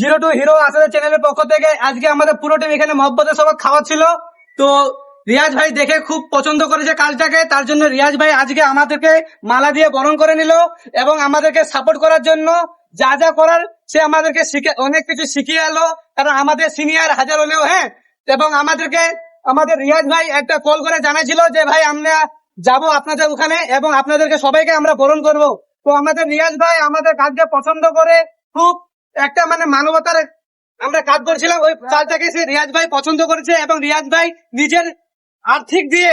Zero two hero আসাদের চ্যানেলের পক্ষ থেকে আজকে আমাদের পুরো টিম এখানে মহব্বতের সবাই খাওয়াচ্ছিল। তো রিয়াজ ভাই দেখে খুব পছন্দ করেছে কাজটাকে, তার জন্য রিয়াজ ভাই আজকে আমাদেরকে মালা দিয়ে বরণ করে নিল এবং আমাদেরকে সাপোর্ট করার জন্য যা যা করার সে আমাদেরকে শিখে অনেক কিছু শিখিয়ে এলো, কারণ আমাদের সিনিয়র হাজার হলেও। হ্যাঁ, এবং আমাদেরকে আমাদের রিয়াজ ভাই একটা কল করে জানাইছিল যে ভাই আমরা যাব আপনাদের ওখানে এবং আপনাদেরকে সবাইকে আমরা বরণ করব। তো আমাদের রিয়াজ ভাই আমাদের কাজকে পছন্দ করে খুব একটা মানে মানবতার আমরা কাজ করছিলাম, ওই কাজটাকে সে রিয়াজ ভাই পছন্দ করেছে এবং রিয়াজ ভাই নিজের আর্থিক দিয়ে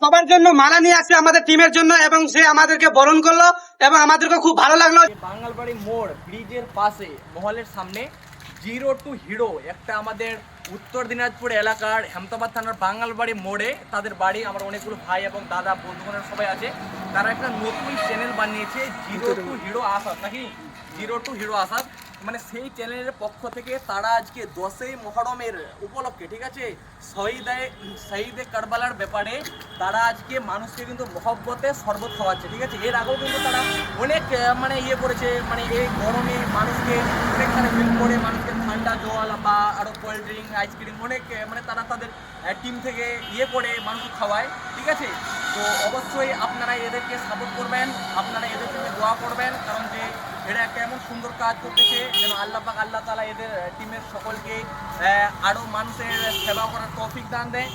সবার জন্য মালা নিয়ে আসছে আমাদের টিমের জন্য এবং সে আমাদেরকে বরণ করলো এবং আমাদেরকে খুব ভালো লাগলো। বাঙালবাড়ি মোড় ব্রিজের পাশে মহলের সামনে জিরো টু হিরো একটা আমাদের উত্তর দিনাজপুর এলাকার হেমতাবাদ থানার বাঙালবাড়ি মোড়ে তাদের বাড়ি। আমার অনেকগুলো ভাই এবং দাদা বন্ধুগণের সবাই আছে। তারা একটা নতুন চ্যানেল বানিয়েছে জিরো টু হিরো আসাদ, নাকি জিরো টু হিরো আসাদ, মানে সেই চ্যানেলের পক্ষ থেকে তারা আজকে 10ই মুহররমের উপলক্ষে, ঠিক আছে, শহীদে কারবালার ব্যাপারে তারা আজকে মানুষকে কিন্তু মহব্বতে শরবত খাওয়াচ্ছে, ঠিক আছে। এর আগেও কিন্তু তারা অনেক মানে করেছে, মানে এই গরমে মানুষকে অনেকখানে হেল্প করে, মানুষকে ঠান্ডা জল বা আরও কোল্ড ড্রিঙ্ক আইসক্রিম অনেক মানে তারা তাদের টিম থেকে করে মানুষকে খাওয়ায়, ঠিক আছে। তো অবশ্যই আপনারা এদেরকে সাপোর্ট করবেন, আপনারা এদের জন্য দোয়া করবেন, কারণ যে এরা একটা এমন সুন্দর কাজ করতেছে যেন আল্লাহ পাক আল্লাহ তাআলা এদের টিমের সকলকে আরও মানুষের সেবা করার তৌফিক দান দেয়।